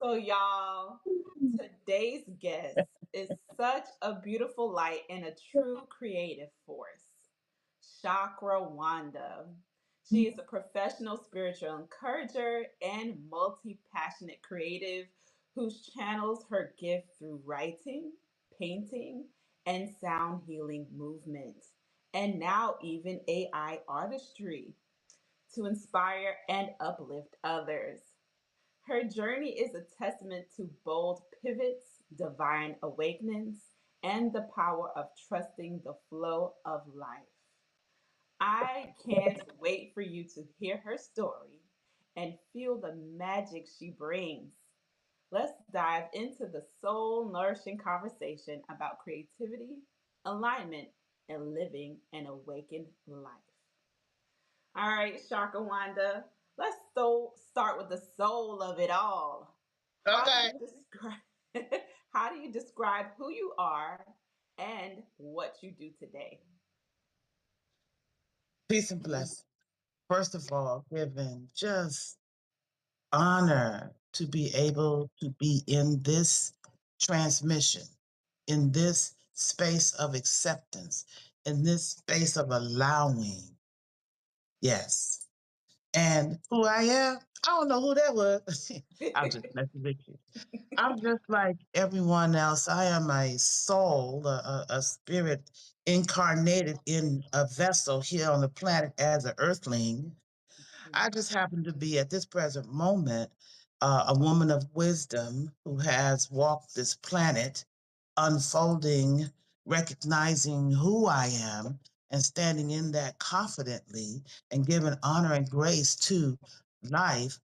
So, y'all, today's guest is such a beautiful light and a true creative force. Chakra Wanda. She is a professional spiritual encourager and multi passionate creative who channels her gift through writing, painting, and sound healing movement, and now even AI artistry to inspire and uplift others. Her journey is a testament to bold pivots, divine awakenings, and the power of trusting the flow of life. I can't wait for you to hear her story and feel the magic she brings. Let's dive into the soul nourishing conversation about creativity, alignment, and living an awakened life. All right, Sharka Wanda, let's start with the soul of it all. How do Okay. you describe how do you describe who you are and what you do today? Peace and blessing. First of all, giving just honor to be able to be in this transmission, in this space of acceptance, in this space of allowing. Yes. And who I am, I don't know who that was. I'm just messing with you. I'm just like everyone else. I am a soul, a spirit incarnated in a vessel here on the planet as an earthling. I just happen to be at this present moment a woman of wisdom who has walked this planet unfolding, recognizing who I am, and standing in that confidently and giving honor and grace to life,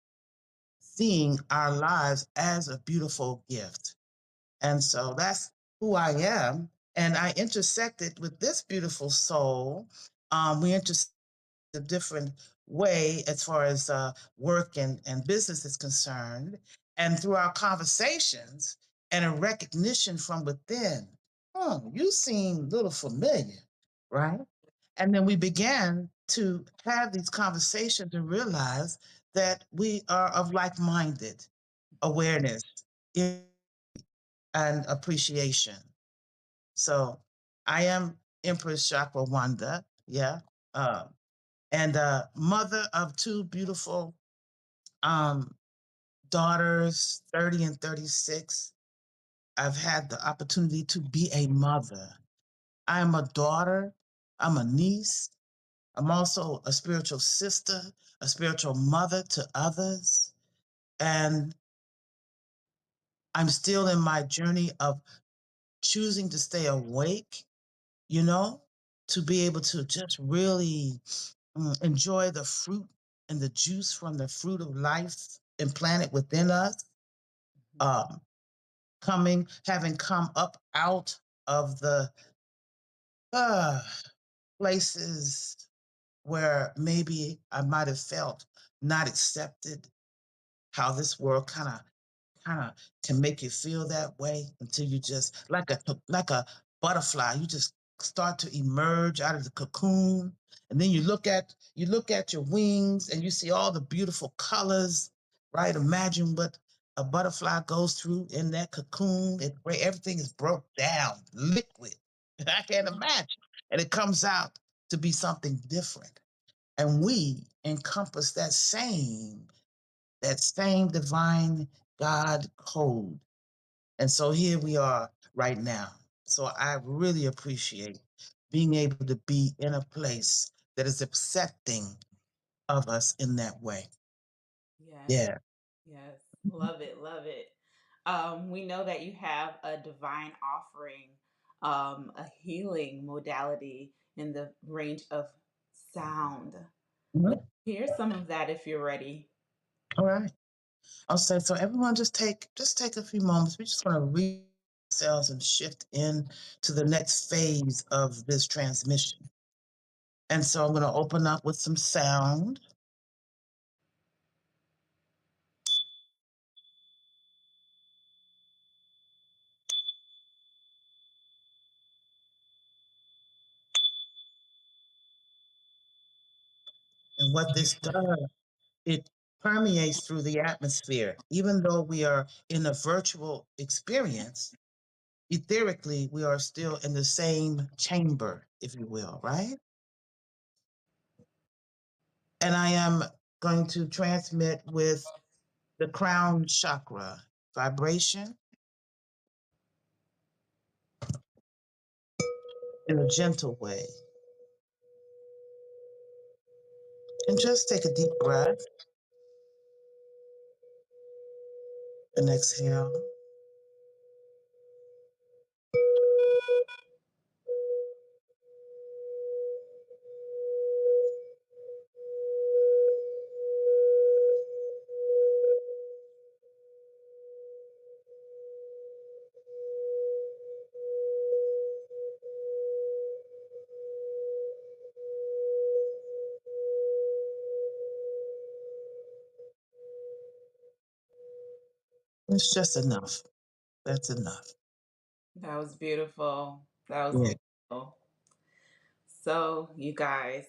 seeing our lives as a beautiful gift. And so that's who I am. And I intersected with this beautiful soul. We intersected a different way as far as work and business is concerned. And through our conversations and a recognition from within, you seem a little familiar, right? And then we began to have these conversations and realize that we are of like minded awareness and appreciation. So I am Empress Chakra Wanda, yeah, uh, and mother of two beautiful um, daughters, 30 and 36. I've had the opportunity to be a mother. I am a daughter, I'm a niece, I'm also a spiritual sister, a spiritual mother to others. And I'm still in my journey of choosing to stay awake, you know, to be able to just really enjoy the fruit and the juice from the fruit of life implanted within us, um, having come up out of the uh, places where maybe I might have felt not accepted, how this world kind of can make you feel that way until you just like a butterfly, you just start to emerge out of the cocoon, and then you look at your wings and you see all the beautiful colors, right? Imagine what a butterfly goes through in that cocoon, where everything is broke down liquid. I can't imagine, and it comes out to be something different, and we encompass that same divine God code. And so here we are right now. So I really appreciate being able to be in a place that is accepting of us in that way. Yes, Yeah. yes, love it, love it. We know that you have a divine offering, a healing modality in the range of sound. Let's Mhm. hear some of that if you're ready. All right. I'll say so. Everyone, just take a few moments. We just want to read ourselves and shift in to the next phase of this transmission. And so I'm going to open up with some sound. And what this does, it permeates through the atmosphere. Even though we are in a virtual experience, etherically, we are still in the same chamber, if you will, right? And I am going to transmit with the crown chakra vibration in a gentle way. And just take a deep breath and exhale. It's just enough. That's enough. That was beautiful. That was Yeah. beautiful. So, you guys,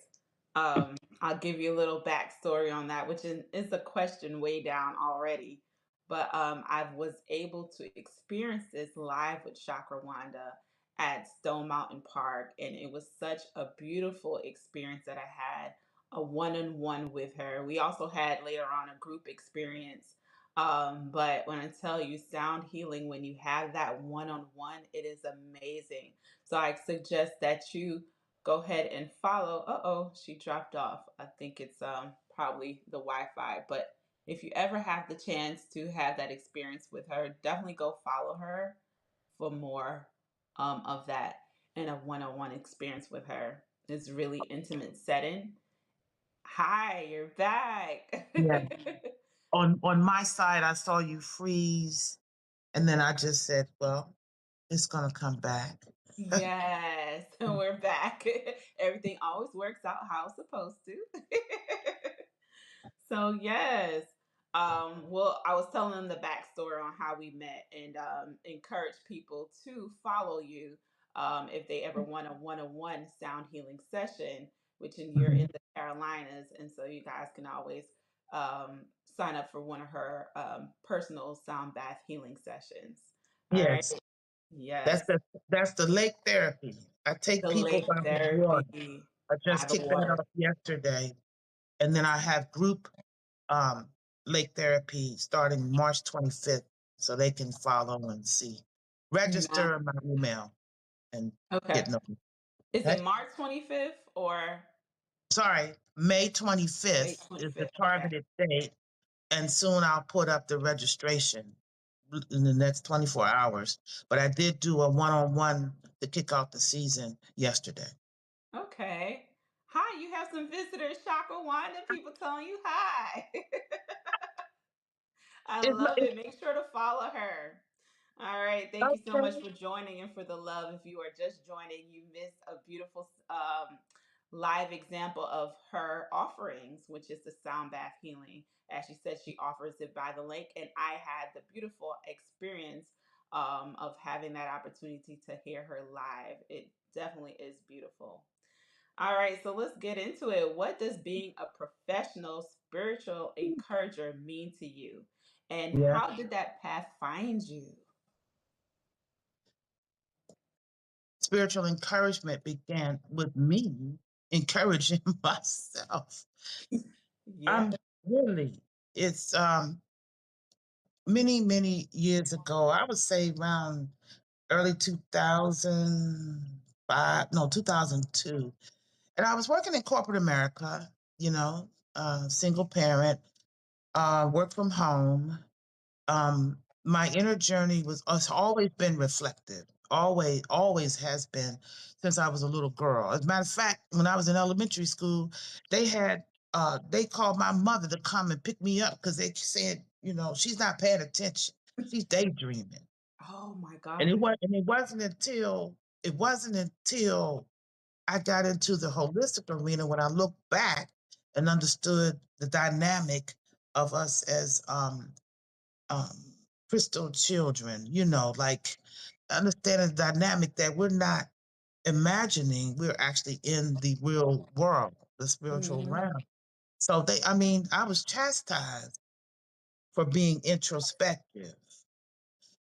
I'll give you a little backstory on that, which is a question way down already. But I was able to experience this live with Chakra Wanda at Stone Mountain Park, and it was such a beautiful experience that I had a one-on-one with her. We also had later on a group experience. But when I tell you sound healing, when you have that one-on-one, it is amazing. So I suggest that you go ahead and follow. Uh-oh, she dropped off. I think it's probably the Wi-Fi. But if you ever have the chance to have that experience with her, definitely go follow her for more of that and a one-on-one experience with her. It's really intimate setting. Hi, you're back. Yeah. On my side, I saw you freeze, and then I just said, "Well, it's gonna come back." Yes, we're back. Everything always works out how it's supposed to. So yes, well, I was telling them the backstory on how we met and encourage people to follow you if they ever want a one-on-one sound healing session, which you're in Mhm. the Carolinas, and so you guys can always sign up for one of her personal sound bath healing sessions. All right. Yes, that's Yes. the lake therapy. I take The people lake by the water. therapy I by just the kicked that water. off yesterday, and then I have group um, lake therapy starting March 25th, so they can follow and see. Ma- Register in my email and Okay. get notified. Is it Okay? March 25th or Sorry, May May 25th is the 25th? Okay. targeted date, and soon I'll put up the registration in the next 24 hours. But I did do a one-on-one to kick off the season yesterday. Okay. Hi, you have some visitors, Shaka Wanda. People telling you hi. I It's, love it's it. Make sure to follow her. All right. Thank you so much okay. for joining and for the love. If you are just joining, you missed a beautiful live example of her offerings, which is the sound bath healing. As she said, she offers it by the lake. And I had the beautiful experience of having that opportunity to hear her live. It definitely is beautiful. All right, so let's get into it. What does being a professional spiritual encourager mean to you? And Yeah. how did that path find you? Spiritual encouragement began with me encouraging myself. Yeah. I'm really, it's many, many years ago, I would say around early 2005, no, 2002. And I was working in corporate America, single parent, work from home. My inner journey was has always been reflective. Always has been since I was a little girl. As a matter of fact, when I was in elementary school, they called my mother to come and pick me up because they said, she's not paying attention. She's daydreaming. Oh my And gosh. it wasn't until I got into the holistic arena when I looked back and understood the dynamic of us as um, crystal children, like understanding the dynamic that we're not imagining, we're actually in the real world, the spiritual Mhm. realm. So I mean, I was chastised for being introspective.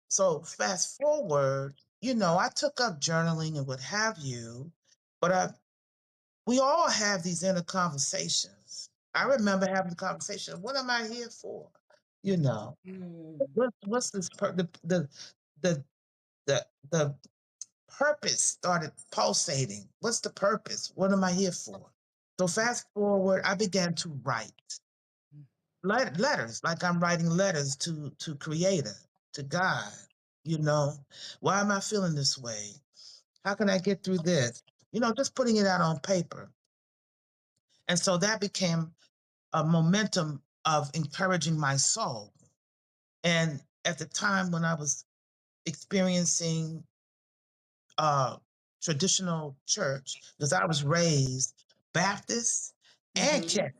So fast forward, I took up journaling and what have you, but we all have these inner conversations. I remember having the conversation, what am I here for? You know, Mm. what's this, the, the purpose started pulsating. What's the purpose? What am I here for? So fast forward, I began to write letters, like I'm writing letters to Creator, to God. You know, why am I feeling this way? How can I get through this? Just putting it out on paper. And so that became a momentum of encouraging my soul. And at the time when I was experiencing traditional church, because I was raised Baptist and Mm-hmm. Catholic.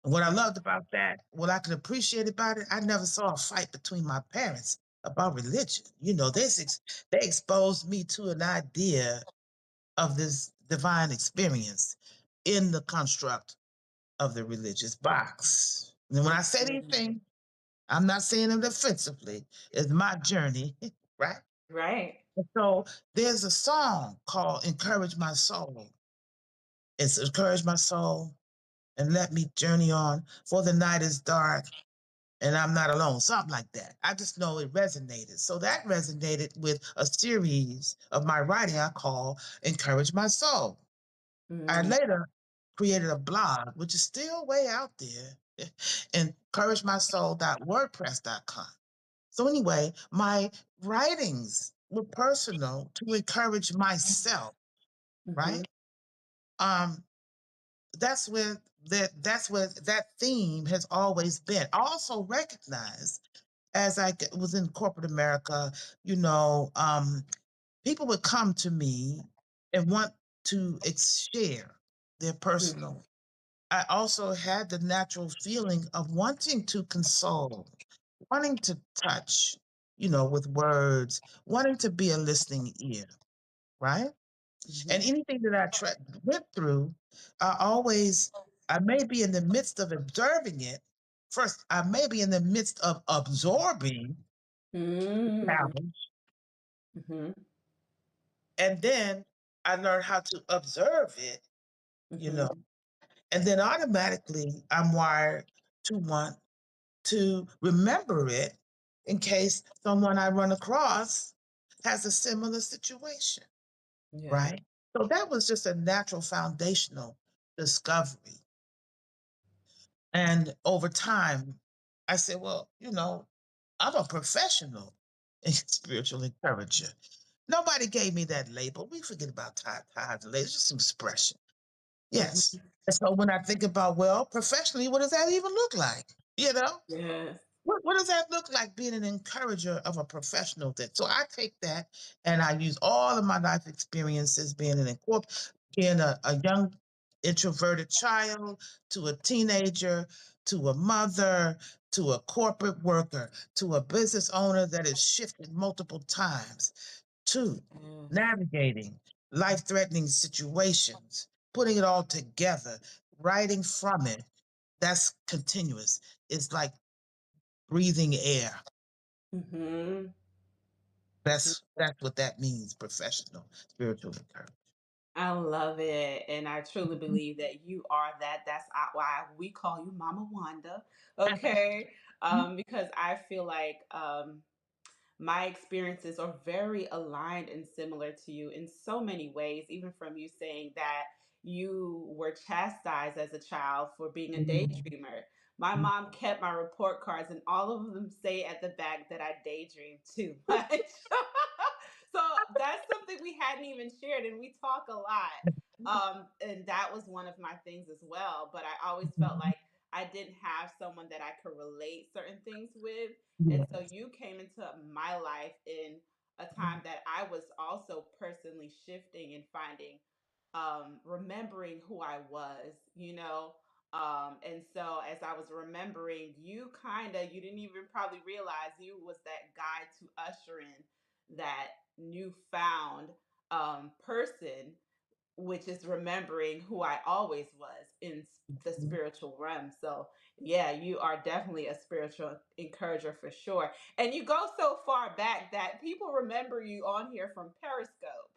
And what I loved about that, what I could appreciate about it, I never saw a fight between my parents about religion. They exposed me to an idea of this divine experience in the construct of the religious box. And when I say these Mm-hmm. things, I'm not saying them defensively. It's my journey, right? Right. And so there's a song called Encourage My Soul. It's Encourage My Soul and let me journey on, for the night is dark and I'm not alone. Something like that. I just know it resonated. So that resonated with a series of my writing I call Encourage My Soul. I Mm. later created a blog, which is still way out there, encouragemysoul.wordpress.com. So anyway, my writings were personal to encourage myself, Mm-hmm. right? Um, that's where that theme has always been. I also recognize as was in corporate America, you know, people would come to me and want to share their personal. I also had the natural feeling of wanting to console, wanting to touch, with words, wanting to be a listening ear, right? Mm-hmm. And anything that went through, I may be in the midst of observing it. First, I may be in the midst of absorbing the Mm-hmm. challenge, Mm-hmm. and then I learned how to observe it, you know, Mm-hmm. and then automatically I'm wired to want to remember it in case someone I run across has a similar situation, Yeah. right? So that was just a natural foundational discovery. And over time, I said, well, I'm a professional spiritual encourager. Nobody gave me that label. We forget about tithes and labels, just an expression. Yes. Mm-hmm. And so when I think about, well, professionally, what does that even look like? You know? Yes. What does that look like being an encourager of a professional thing? So I take that and I use all of my life experiences being being a young introverted child to a teenager to a mother to a corporate worker to a business owner that has shifted multiple times to Yes. navigating life-threatening situations, putting it all together, writing from it. That's continuous. It's like breathing air. Mm-hmm. That's what that means, professional spiritual encouragement. I love it. And I truly believe that you are that. That's why we call you Mama Wanda. Okay. Because I feel like my experiences are very aligned and similar to you in so many ways, even from you saying that you were chastised as a child for being a daydreamer. My mom kept my report cards, and all of them say at the back that I daydream too much. So that's something we hadn't even shared, and we talk a lot. And that was one of my things as well. But I always felt like I didn't have someone that I could relate certain things with. And so Yes. you came into my life in a time that I was also personally shifting and finding, remembering who I was, you know. And so as I was remembering, you didn't even probably realize you was that guide to usher in that newfound person which is remembering who I always was in the Mhm. spiritual realm. So, yeah, you are definitely a spiritual encourager for sure. And you go so far back that people remember you on here from Periscope.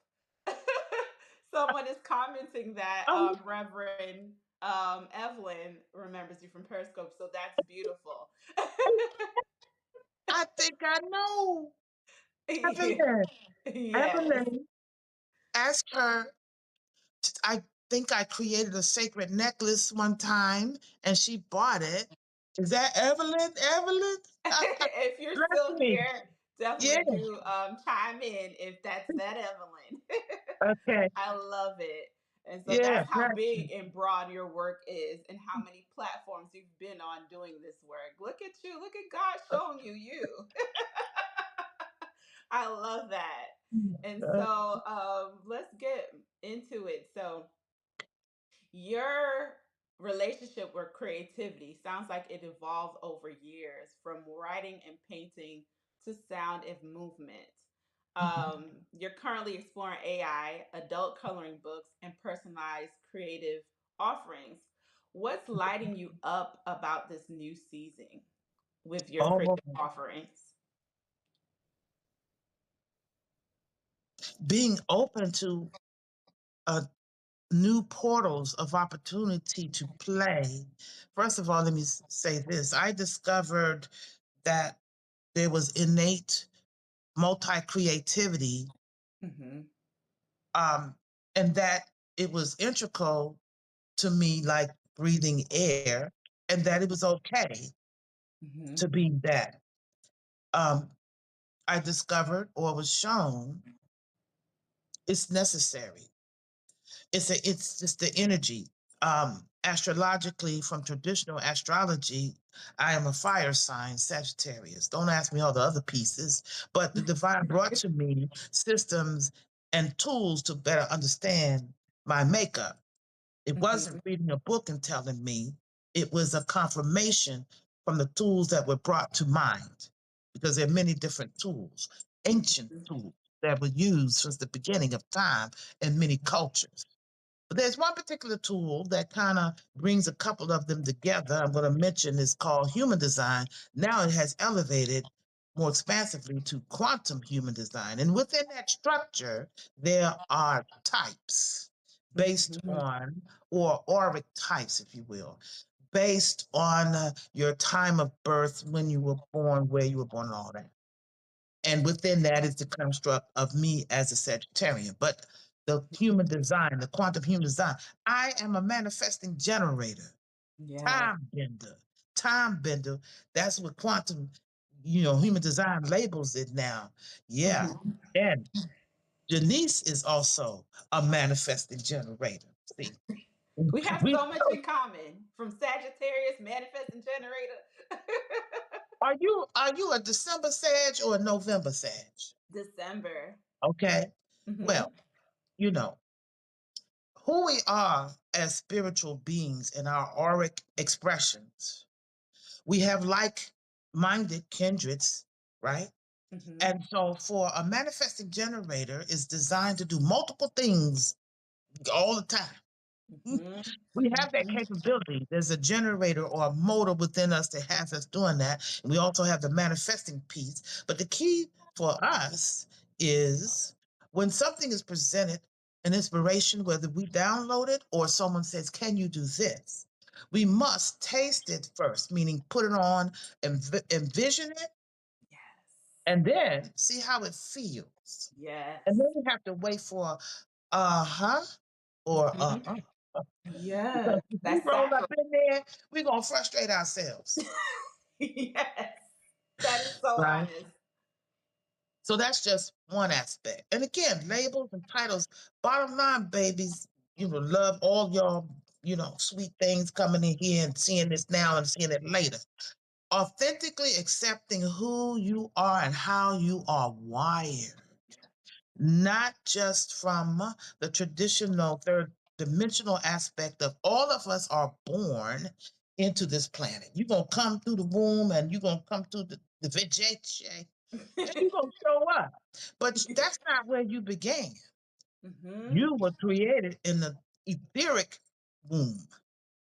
Someone is commenting that Oh, Reverend Evelyn remembers you from Periscope. So that's beautiful. I think I know. Yeah. Evelyn. Yes. Evelyn, ask her. I think I created a sacred necklace one time and she bought it. Is that Evelyn? Evelyn? If you're Bless still me. here, Yeah. definitely do chime in if that's that Evelyn. Okay. I love it. And so Yeah. that's how big and broad your work is and how many platforms you've been on doing this work. Look at you. Look at God showing you you. I love that. And Uh, so let's get into it. So your relationship with creativity sounds like it evolved over years from writing and painting to sound and movement. You're currently exploring AI, adult coloring books, and personalized creative offerings. What's lighting you up about this new season with your oh, creative offerings? being open to uh, new portals of opportunity to play. First of all, let me say this. I discovered that there was innate multi creativity, Hmm. um, and that it was integral to me, like breathing air, and that it was okay Hmm. to be that. Um, I discovered or was shown it's necessary. It's just the energy. Astrologically, from traditional astrology, I am a fire sign, Sagittarius. Don't ask me all the other pieces, but the divine brought to me systems and tools to better understand my makeup. It wasn't Hmm. reading a book and telling me, it was a confirmation from the tools that were brought to mind, because there are many different tools, ancient tools that were used since the beginning of time in many cultures. But there's one particular tool that kind of brings a couple of them together. I'm going to mention is called human design. Now it has elevated more expansively to quantum human design. And within that structure, there are types based Hmm. on, or auric types, if you will, based on your time of birth, when you were born, where you were born, and all that. And within that is the construct of me as a Sagittarian. But the human design, the quantum human design, I am a manifesting generator, Yeah. time bender, time bender. That's what quantum, human design labels it now. Yeah. Hmm. And Janice is also a manifesting generator. See, We have we so much in common from Sagittarius, manifest and generator. are you a December Sag or a November Sag? December. Okay. Hmm. Well, you know, who we are as spiritual beings in our auric expressions. We have like minded kindreds, right? Hmm. And so for a manifesting generator is designed to do multiple things all the time. Hmm. We have that Hmm. capability. There's a generator or a motor within us that has us doing that. And we also have the manifesting piece. But the key for us is when something is presented, an inspiration, whether we download it or someone says, can you do this? We must taste it first, meaning put it on, envision it, Yes. and then see how it feels. And then Yes. we have to wait for uh-huh or Hmm. because Yes. if we That's roll up sacral. in there, we're gonna frustrate ourselves, Yes. That is so right? honest. So that's just one aspect. And again, labels and titles. Bottom line, babies, love all y'all, sweet things coming in here and seeing this now and seeing it later. Authentically accepting who you are and how you are wired, not just from the traditional third dimensional aspect of all of us are born into this planet. You're going to come through the womb and you're going to come through the vegetation and you're going to show up. But that's not where you began. Mhm. You were created in the etheric womb,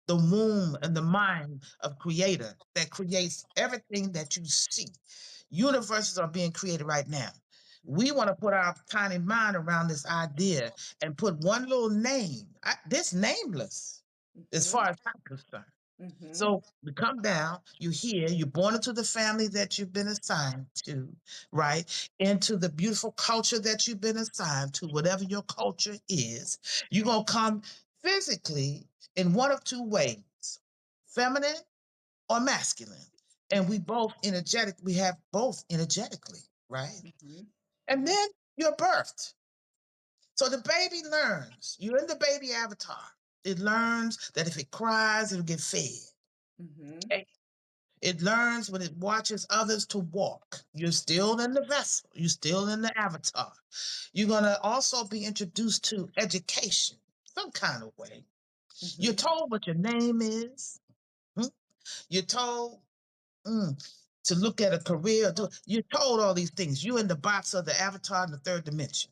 the womb and the mind of creator that creates everything that you see. Universes are being created right now. We want to put our tiny mind around this idea and put one little name. This nameless, as Mhm. far as I'm concerned. Mhm. So you come down, you're here, you're born into the family that you've been assigned to, right? Into the beautiful culture that you've been assigned to, whatever your culture is. You're going to come physically in one of two ways, feminine or masculine. And we both energetic, we have both energetically, right? Mhm. And then you're birthed. So the baby learns, you're in the baby avatar. It learns that if it cries, it'll get fed. Mhm. Okay? It learns when it watches others to walk. You're still in the vessel. You're still in the avatar. You're going to also be introduced to education, some kind of way. You're Mhm. told what your name is. Hmm? You're told to look at a career. You're told all these things. You're in the box of the avatar in the third dimension.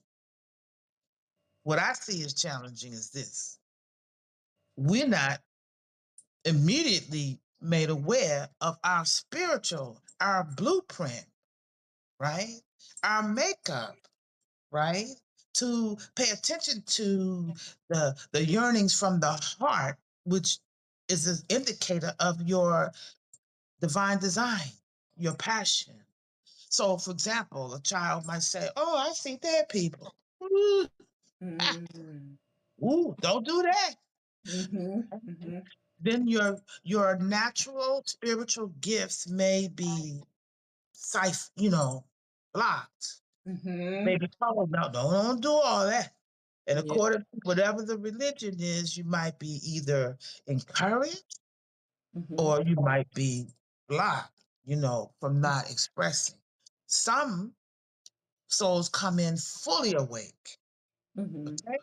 What I see as challenging is this. We're not immediately made aware of our spiritual, our blueprint, right? Our makeup, right? To pay attention to the yearnings from the heart, which is an indicator of your divine design, your passion. So, for example, a child might say, "Oh, I see dead people." Ooh, ah, Mhm. ooh, don't do that. Mhm. Mhm. Then your natural spiritual gifts may be blocked. Mhm. Maybe told, no, don't do all that. And Yeah. according to whatever the religion is, you might be either encouraged Mhm. or you might be blocked, from not expressing. Some souls come in fully awake. Mhm. Okay.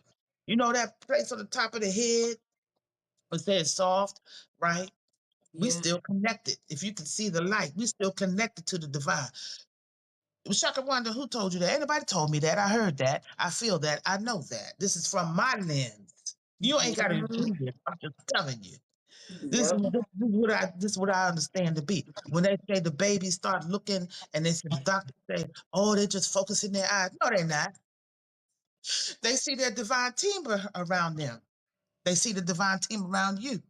You know that place on the top of the head, it says soft, right? We Yeah. still connected. If you can see the light, we still connected to the divine. It was Chakra Wanda who told you that. Anybody told me that. I heard that. I feel that. I know that. This is from my lens. You ain't got to Mhm. agree with it. I'm just telling you. This is, Yep. this is what I understand to be. When they say the babies start looking and they say the doctors say, oh, they're just focusing their eyes. No, they're not. They see their divine team around them. They see the divine team around you.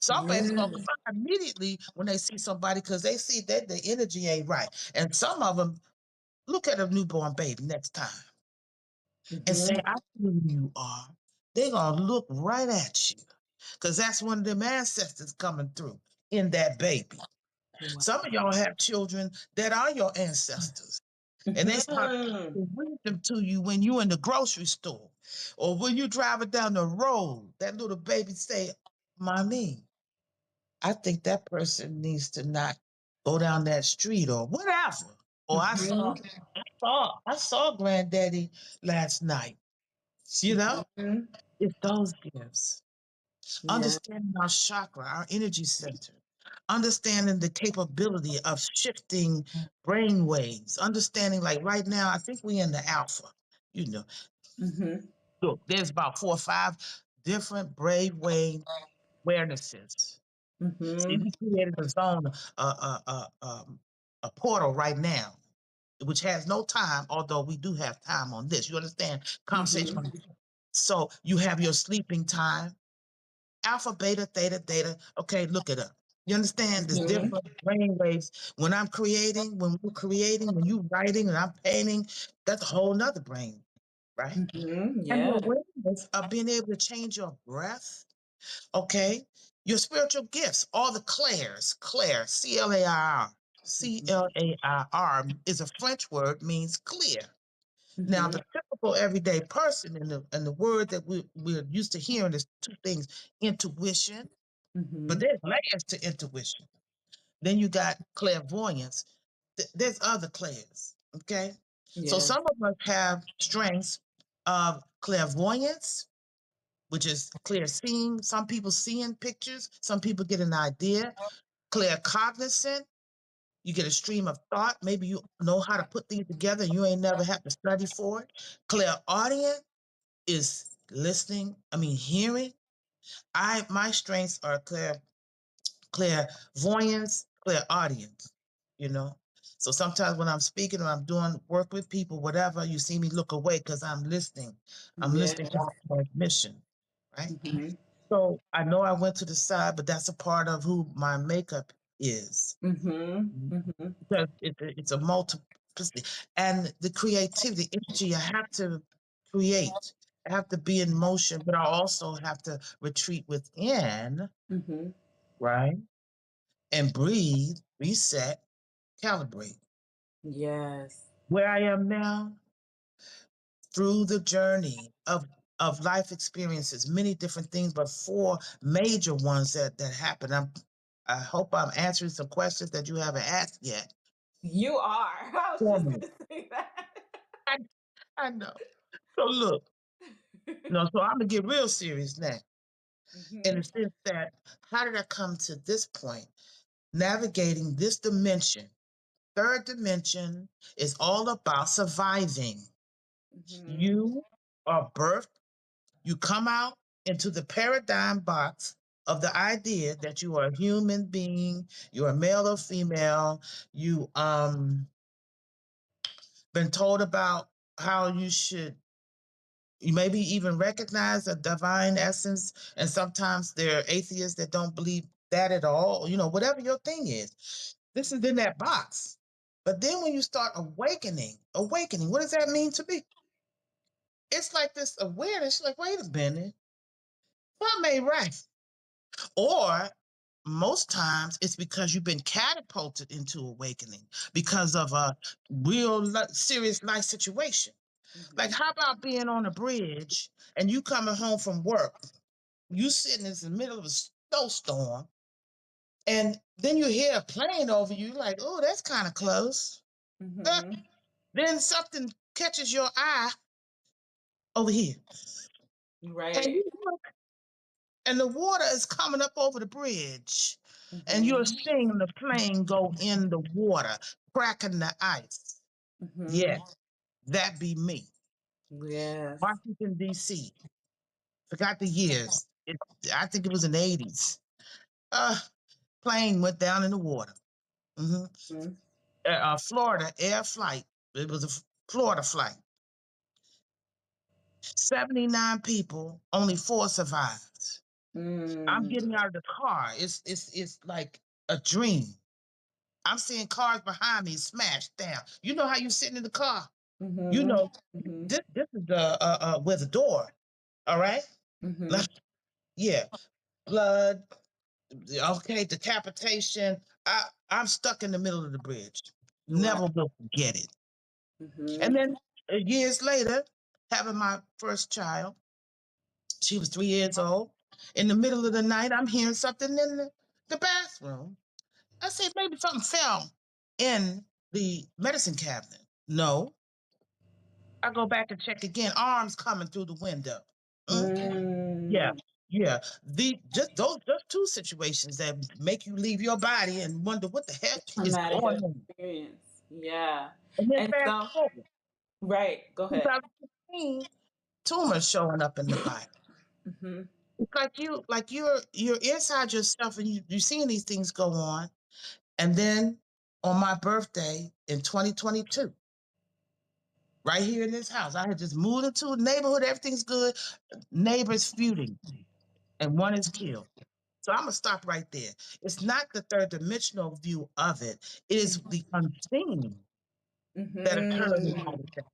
Some babies gonna Mhm. cry immediately when they see somebody because they see that the energy ain't right. And some of them look at a newborn baby next time and say, Mhm. "I see who you are." They're gonna look right at you because that's one of them ancestors coming through in that baby. Wow. Some of y'all have children that are your ancestors, and they start Mhm. wisdom to you when you're in the grocery store or when you're driving down the road. That little baby say, "Mommy, I think that person needs to not go down that street or whatever." Or Mhm. I saw granddaddy last night. You know, Mhm. it's those gifts. Yeah. Understanding our chakra, our energy center, understanding the capability of shifting brain waves, understanding like right now, I think we in the alpha, you know. Mhm. Look, there's about 4 or 5 different brain wave awarenesses. See, Mhm. we created a zone, a portal right now, which has no time, although we do have time on this. You understand? Conversation Mhm. on this. So you have your sleeping time, alpha, beta, theta, theta. Okay, look it up. You understand? There's Mhm. different brain waves. When we're creating, when you're writing and I'm painting, that's a whole nother brain, right? Mhm. And the Yeah. awareness of being able to change your breath, okay? Your spiritual gifts, all the clairs, C-L-A-I-R. Mhm. C-L-A-I-R is a French word, means clear. Now, Mhm. the typical everyday person and the word that we're used to hearing is two things: intuition, but Mhm. there's layers to intuition. Then you got clairvoyance. There's other clairs, okay? So Yeah. some of us have strengths of clairvoyance, which is clear seeing. Some people seeing pictures. Some people get an idea. Claircognizant, you get a stream of thought. Maybe you know how to put things together and you ain't never had to study for it. Clairaudient, is listening. I mean, hearing. My strengths are clairvoyance, clairaudience, you know. So sometimes when I'm speaking or I'm doing work with people, whatever, you see me look away because I'm listening. I'm listening Yes. for transmission, right? Mhm. So I know I went to the side, but that's a part of who my makeup is. Mhm. Mhm. Because it's a multiplicity. And the creativity, energy, I have to create. I have to be in motion, but I also have to retreat within, Mhm. right? And breathe, reset, calibrate. Yes. Where I am now, through the journey of life experiences, many different things, but four major ones that happened. I hope I'm answering some questions that you haven't asked yet You are. I was for just me. gonna say that. I, I know. So look, no, so I'm gonna get real serious now. In the Mhm. sense that how did I come to this point? Navigating this dimension. Third dimension is all about surviving. Mhm. You are birthed, you come out into the paradigm box of the idea that you are a human being, you're a male or female, you been told about how you maybe even recognize a divine essence, and sometimes there are atheists that don't believe that at all, whatever your thing is. This is in that box. But then when you start awakening, what does that mean to me? It's like this awareness, like, wait a minute, something ain't right. Or most times it's because you've been catapulted into awakening because of a real serious life situation. Like, Mhm. how about being on a bridge and you coming home from work? You sitting in the middle of a snowstorm, and then you hear a plane over you, like, oh, that's kind of close. Uh, Mhm. Then something catches your eye over here, and Right. you look, and the water is coming up over the bridge, and you're Mhm. seeing the plane go in the water, cracking the ice. Mhm. Yeah, that be me. Yes. Washington, D.C. Forgot the years. I think it was in the 80s. Uh, Plane went down in the water. hmm Mhm. Florida air flight. It was a Florida flight. 79 people, only four survived. I'm Mm. getting out of the car. It's like a dream. I'm seeing cars behind me smashed down. You know how you sitting in the car. You Mhm. know Mhm. this is the where the door. All right. Like, Mhm. yeah, blood. Okay, decapitation. I'm stuck in the middle of the bridge. Wow. Never will forget it. And Mhm. then years later, having my first child, she was 3 years old. In the middle of the night, I'm hearing something in the bathroom. I say maybe something fell in the medicine cabinet. No, I go back and check again. Arms coming through the window. Mm, yeah, Mm. yeah. The just those just two situations that make you leave your body and wonder what the heck is Traumatic going on. experience. Yeah. And then And fast so, forward, right, go ahead. 2015, tumors showing up in the body. Mhm. It's like you're inside yourself and you're seeing these things go on. And then on my birthday in 2022, right here in this house, I had just moved into a neighborhood, everything's good, neighbors feuding, and one is killed. So I'm gonna stop right there. It's not the third dimensional view of it, it is the unseen that occurred in all Mhm. of that.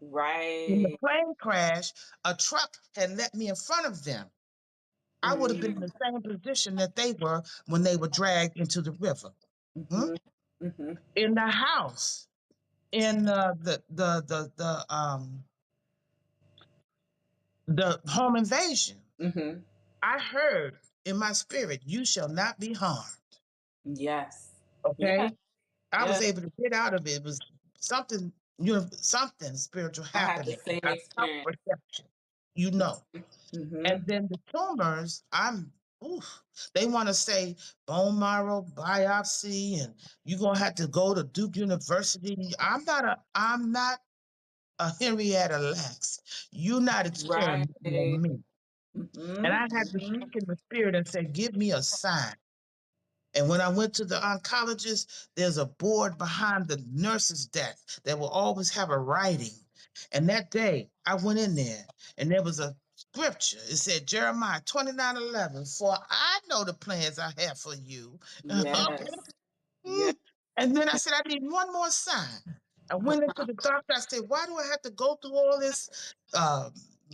In the Right. plane crash, a truck had let me in front of them. I would have been in Mm. the same position that they were when they were dragged into the river. Hmm? Mhm. Mhm. In the house, in the home invasion, Mhm. I heard in my spirit, "You shall not be harmed." Yes. Yeah. Okay, I was Yeah. able to get out of it. It was something, something spiritual I had the happening. same I felt experience. perception, you know. And Mhm. then the tumors, oof, they want to say bone marrow biopsy, and you're gonna have to go to Duke University. I'm not a Henrietta Lacks. You're not Right. experimenting on me. And I Mm-hmm. had to Mm-hmm. speak in the spirit and say, give me a sign. And when I went to the oncologist, there's a board behind the nurse's desk that will always have a writing. And that day, I went in there and there was a scripture. It said, Jeremiah 29:11, for I know the plans I have for you. Yes. Yes. And then I said, I need one more sign. I went into the doctor. I said, why do I have to go through all this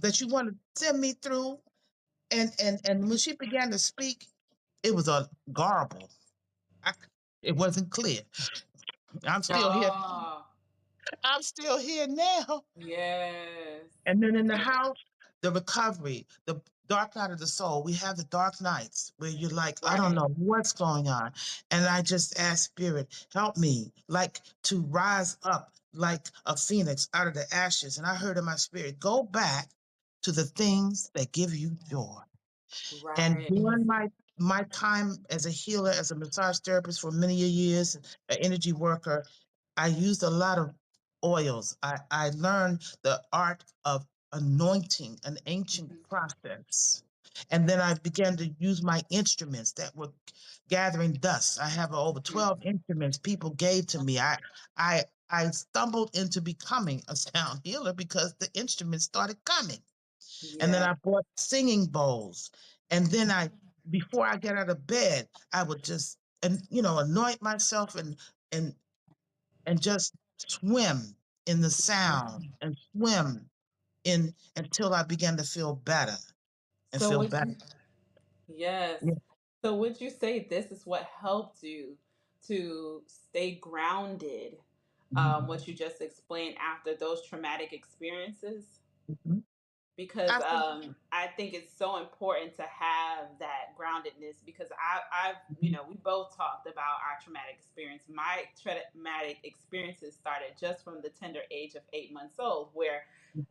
that you want to send me through? And when she began to speak, it was a garble. I, it wasn't clear. I'm still here. Oh, I'm still here now. yes. And then in the Yes. house, the recovery, the dark night of the soul. We have the dark nights where you're like, I don't Right. know what's going on. And I just ask Spirit, help me, like to rise up like a phoenix out of the ashes. And I heard in my spirit, go back to the things that give you joy. And Right. during my time as a healer, as a massage therapist for many years, an energy worker, I used a lot of oils. I learned the art of anointing, an ancient Mhm. process. And then I began to use my instruments that were gathering dust. I have over 12 instruments people gave to me. I stumbled into becoming a sound healer because the instruments started coming. And then Yeah. I bought singing bowls. And then before I get out of bed, I would just, and anoint myself and and just swim in the sound and swim in until I began to feel better and So feel would better. you, yes. Yeah. So would you say this is what helped you to stay grounded? Mhm. What you just explained after those traumatic experiences? Mhm. Because Absolutely. I think it's so important to have that groundedness because I've Mhm. we both talked about our traumatic experience. My traumatic experiences started just from the tender age of 8 months old, where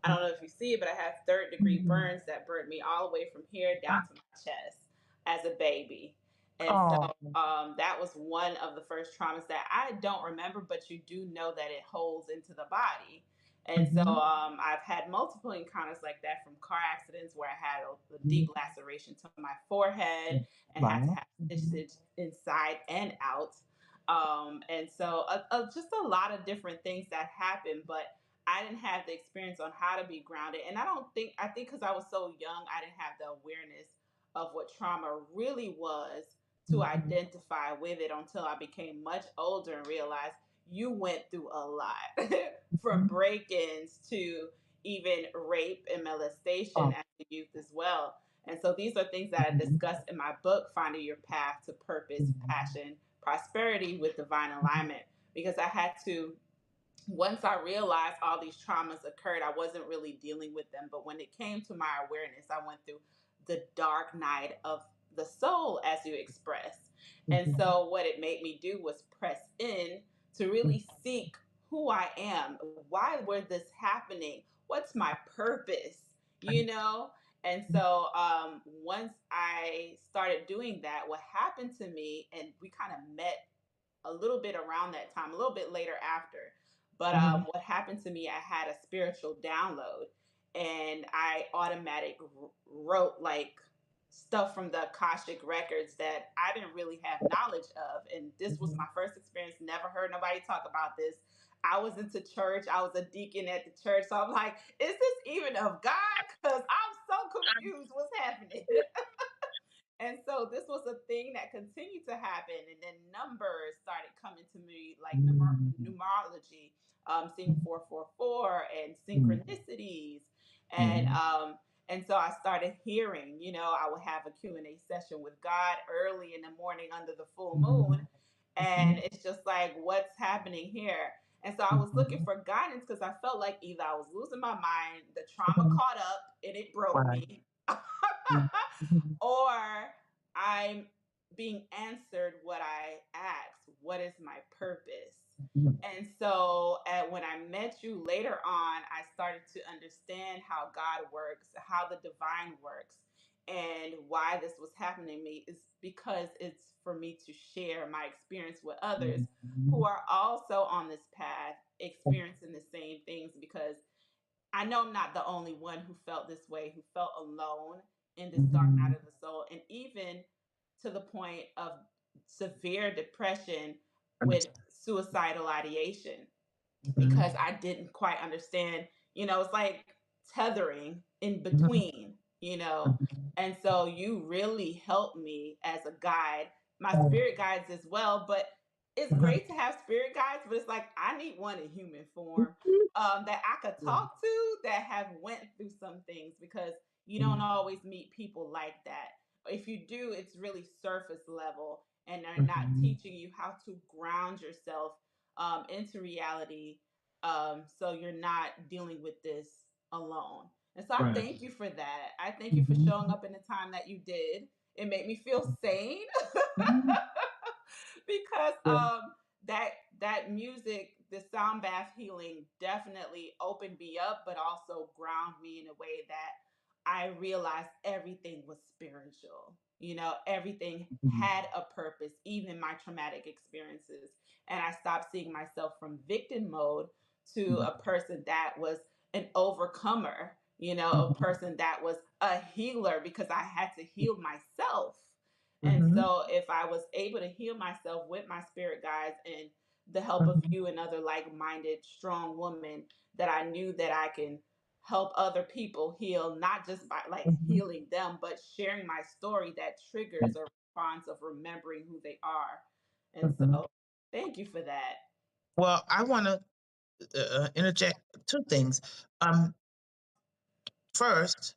I don't know if you see it, but I have third degree Mhm. burns that burned me all the way from here Ah, down to my chest as a baby. And oh. so that was one of the first traumas that I don't remember, but you do know that it holds into the body. And so Mhm. I've had multiple encounters like that from car accidents where I had a deep Mhm. laceration to my forehead and had to Wow. have Mhm. stitches inside and out. And so just a lot of different things that happened, but I didn't have the experience on how to be grounded. And I think because I was so young, I didn't have the awareness of what trauma really was to Mhm. identify with it until I became much older and realized you went through a lot from Mhm. break ins to even rape and molestation Oh. as a youth as well. And so these are things that I Mhm. discuss in my book, Finding Your Path to Purpose, Mhm. Passion, Prosperity with Divine Alignment, because I had to once I realized all these traumas occurred, I wasn't really dealing with them. But when it came to my awareness, I went through the dark night of the soul, as you expressed. And Mhm. so, what it made me do was press in to really seek who I am. Why were this happening? What's my purpose? You know? And so, once I started doing that, what happened to me, and we kind of met a little bit around that time, a little bit later after. But Mhm. what happened to me, I had a spiritual download and I automatic wrote like stuff from the Akashic records that I didn't really have knowledge of. And this was my Mhm. first experience, never heard nobody talk about this. I was into church, I was a deacon at the church. So I'm like, is this even of God? Because I'm so confused what's happening. And so this was a thing that continued to happen. And then numbers started coming to me, like Mhm. numerology, seeing 444 and Mhm. synchronicities. And, Mhm. um, and so I started hearing, I would have a Q&A session with God early in the morning under the full moon. Mhm. And Mhm. it's just like, what's happening here? And so I was looking Mhm. for guidance because I felt like either I was losing my mind, the trauma Mhm. caught up and it broke Right. me. Mhm. Or I'm being answered what I asked. What is my purpose? Mhm. And so, when I met you later on, I started to understand how God works, how the divine works, and why this was happening to me is because it's for me to share my experience with others who Mhm. are also on this path experiencing the same things because know I'm not the only one who felt this way, who felt alone in this dark Mhm. night of the soul, and even to the point of severe depression with Understand. suicidal ideation because Mhm. I didn't quite understand. It's like tethering in Mhm. between, you know. Mhm. And so you really helped me as a guide, my Oh. spirit guides as well. But it's Mhm. great to have spirit guides, but it's like I need one in human form Mhm. that I could Yeah. talk to that have went through some things because you don't Mhm. always meet people like that. If you do, it's really surface level, and they're not Mhm. teaching you how to ground yourself into reality, so you're not dealing with this alone. And so I Right. thank you for that. I thank you for showing Mhm. up in the time that you did. It made me feel sane Mhm. because Yeah. that music, the sound bath healing, definitely opened me up, but also ground me in a way that I realized everything was spiritual. Everything Mhm. had a purpose, even my traumatic experiences. And I stopped seeing myself from victim mode to Mhm. a person that was an overcomer, a Mhm. person that was a healer because I had to heal myself. And Mhm. so, if I was able to heal myself with my spirit guides and the help of Mhm. you and other like minded, strong women, that I knew that I can help other people heal, not just by like Mhm. healing them, but sharing my story that triggers a response of remembering who they are. And Mhm. so, thank you for that. Well, I want to interject two things. Um, First,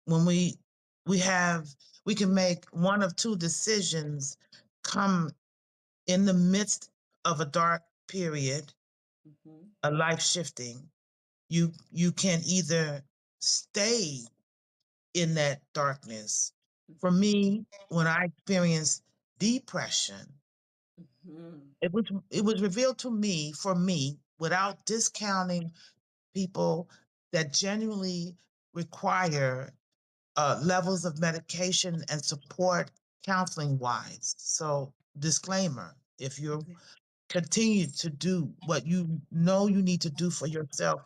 when we have we can make one of two decisions come in the midst of a dark period, Hmm. a life shifting. You can either stay in that darkness. For Hmm. me, when I experienced depression, Hmm. it was revealed to me, for me, without discounting people that genuinely require levels of medication and support counseling wise. So, disclaimer, if you continue to do what you know you need to do for yourself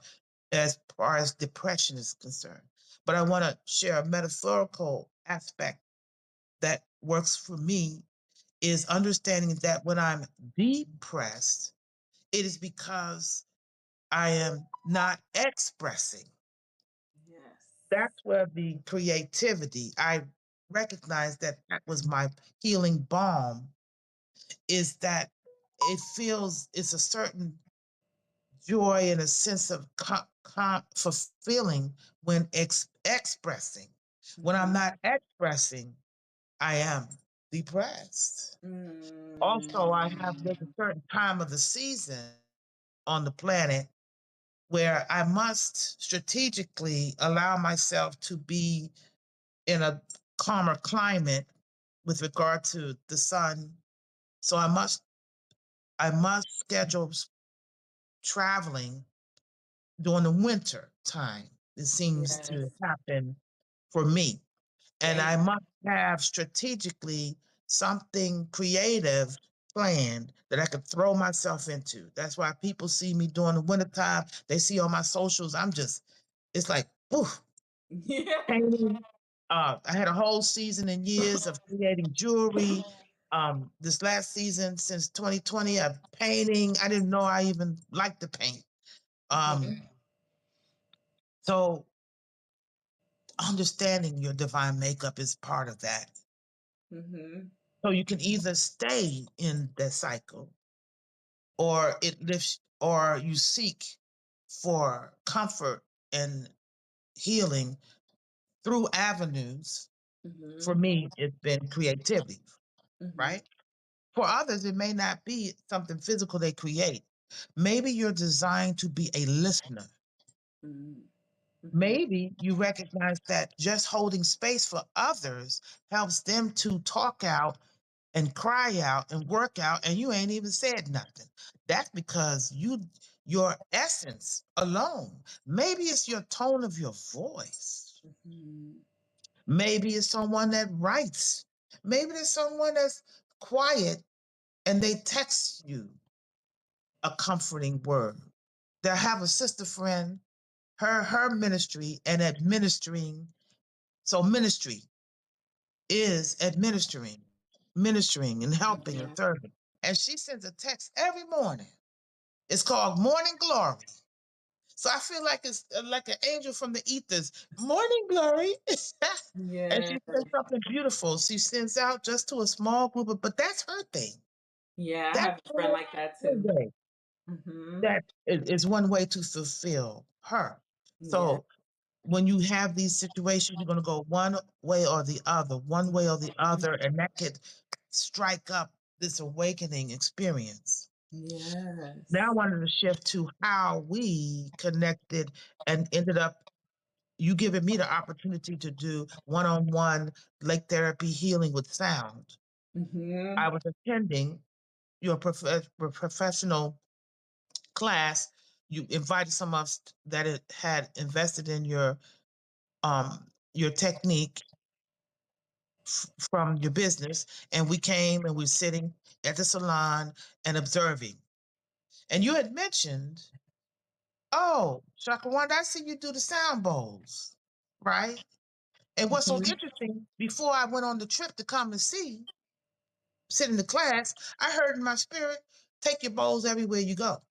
as far as depression is concerned. But I want to share a metaphorical aspect that works for me is understanding that when I'm depressed, it is because I am not expressing. Yes. That's where the creativity, I recognize that that was my healing balm, is that it's a certain joy and a sense of fulfilling when expressing. When I'm Hmm. not expressing, I am depressed. Also, there's a Mm. certain time of the season on the planet where I must strategically allow myself to be in a calmer climate with regard to the sun. So I must schedule traveling during the winter time. It seems to Yes. happen for me. And I Same. must have strategically something creative planned that I could throw myself into. That's why people see me during the wintertime. They see on my socials, it's like, oof, Yeah. painting. I had a whole season and years of creating jewelry. This last season, since 2020, I'm painting. I didn't know I even liked to paint. Um, Hmm. so understanding your divine makeup is part of that. Hmm. So you can either stay in that cycle or it lifts or you seek for comfort and healing through avenues. For Hmm. me, it's been creativity, Hmm. right? For others, it may not be something physical they create. Maybe you're designed to be a listener. Hmm. Hmm. Maybe you recognize that just holding space for others helps them to talk out and cry out and work out, and you ain't even said nothing. That's because your essence alone. Maybe it's your tone of your voice. Hmm. Maybe it's someone that writes. Maybe there's someone that's quiet and they text you a comforting word. They have a sister friend her ministry and administering. So ministry is ministering and helping and Yeah. serving. And she sends a text every morning. It's called Morning Glory. So I feel like it's like an angel from the ethers. Morning Glory. And Yeah. she says something beautiful. She sends out just to a small group of, but that's her thing. Yeah, I That's have a friend her like that too. way. Mhm. That is one way to fulfill her. Yeah. So when you have these situations, you're going to go one way or the other, one way or the other, and that could strike up this awakening experience. Now I Yes. wanted to shift to how we connected and ended up you giving me the opportunity to do one-on-one lake therapy healing with sound. I Mhm. was attending your professional class. You invited some of us that had invested in your technique from your business, and we came and we were sitting at the salon and observing. And you had mentioned, oh, Chakra Wanda, I see you do the sound bowls, right? And what's so Mhm. interesting, before I went on the trip to come and sit in the class, I heard in my spirit, take your bowls everywhere you go.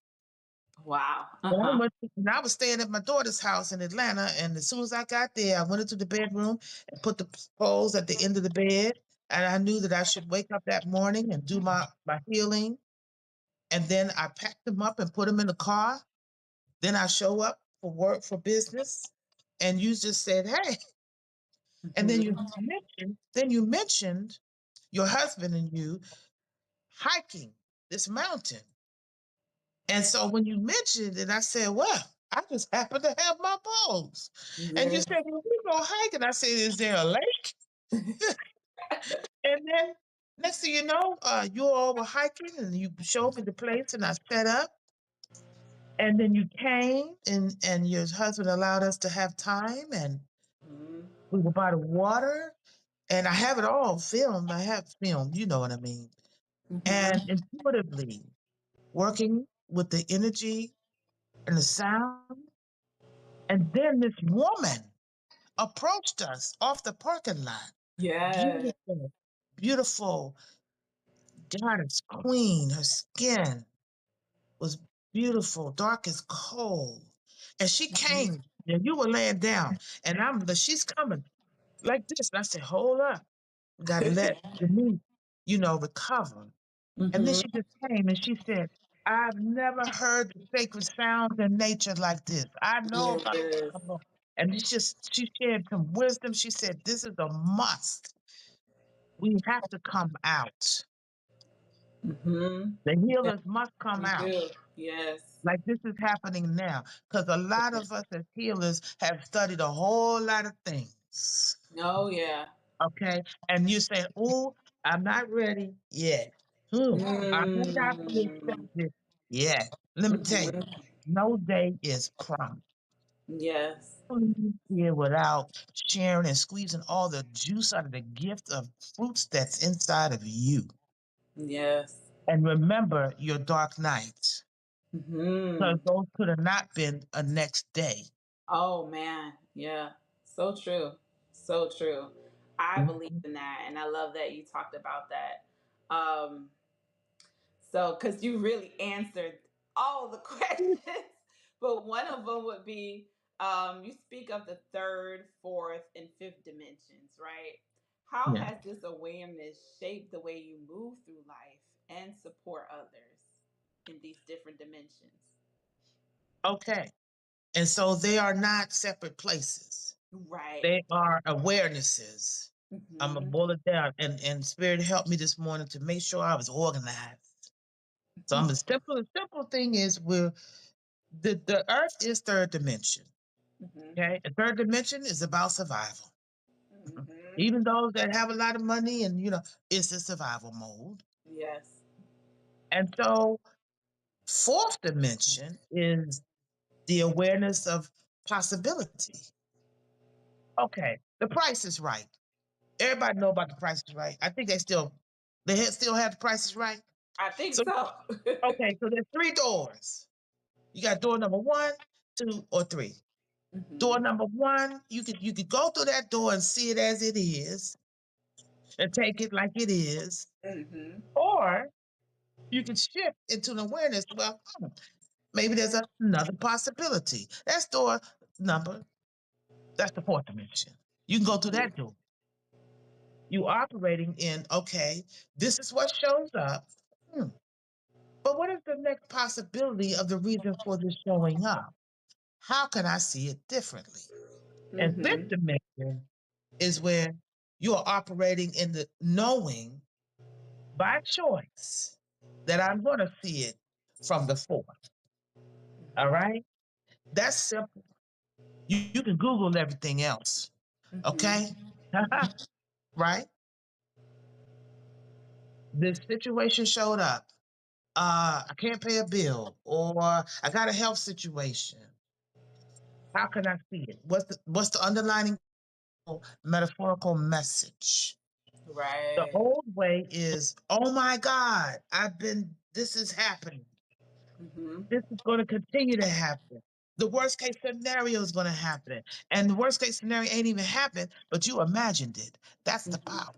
Wow. And Uh-huh. I was staying at my daughter's house in Atlanta, and as soon as I got there, I went into the bedroom and put the bowls at the end of the bed. And I knew that I should wake up that morning and do my healing. And then I packed them up and put them in the car. Then I show up for work, for business. And you just said, hey. And then Mhm. you mentioned your husband and you hiking this mountain. And so when you mentioned it, I said, well, I just happen to have my bowls. And you Yeah. said, well, we go hiking. I said, is there a lake? And then next thing you know, you all were hiking and you showed me the place and I set up. And then you came and your husband allowed us to have time and Mhm. we were by the water and I have it all filmed. I have filmed, you know what I mean? And Mhm. intuitively working with the energy and the sound. And then this woman approached us off the parking lot. Yeah. Beautiful, beautiful goddess queen. Her skin was beautiful, dark as coal. And she Mhm. came, and you were laying down, and she's coming like this. And I said, hold up, we got to let the meat, recover. And then Mhm. she just came and she said, I've never heard the sacred sounds in nature like this. I know about Yes. the and she shared some wisdom. She said, this is a must. We have to come out. Mhm. The Yeah, healers must come you out. do. Yes. Like this is happening now. Because a lot of us as healers have studied a whole lot of things. Oh yeah. Okay. And you say, oh, I'm not ready yet. I'm not fully Mm. accepted yet. Let me tell you, Mhm. no day is promised. Yes. Here without sharing and squeezing all the juice out of the gift of fruits that's inside of you. Yes. And remember your dark nights, because Mhm. those could have not been a next day. Oh man. Yeah. So true. So true. I believe Mhm. in that and I love that you talked about that. Um So, because you really answered all the questions, but one of them would be you speak of the third, fourth, and fifth dimensions, right? How Yeah. has this awareness shaped the way you move through life and support others in these different dimensions? Okay. And so they are not separate places. Right. They are awarenesses. I'm gonna Hmm. boil it down. And Spirit helped me this morning to make sure I was organized. So I'm the simple thing is the earth is third dimension. Hmm. Okay. The third dimension is about survival. Hmm. Even those that have a lot of money and it's a survival mode. Yes. And so fourth dimension is the awareness of possibility. Okay, the price is right. Everybody know about the price is right. I think still have the prices right. I think So so. okay, so there's three doors. You got door number one, two, or three. Door Mhm. number one, you could go through that door and see it as it is and take it like it is, Mhm. or you can shift into an awareness. Well, maybe there's another possibility. That's door number. That's the fourth dimension. You can go through that door. You operating in, okay, this is what shows up. Hmm. But what is the next possibility of the reason for this showing up? How can I see it differently? And fifth Mhm. dimension is where you are operating in the knowing by choice that I'm going to see it from the fourth. All right? That's simple. You can Google everything else. Okay? Mhm. Right? This situation showed up. I can't pay a bill, or I got a health situation. How can I see it? What's the underlining metaphorical message? The Right. old way is, oh my God, this is happening. Mhm. This is going to continue to happen. The worst case scenario is going to happen. And the worst case scenario ain't even happened, but you imagined it. That's the Mhm. power,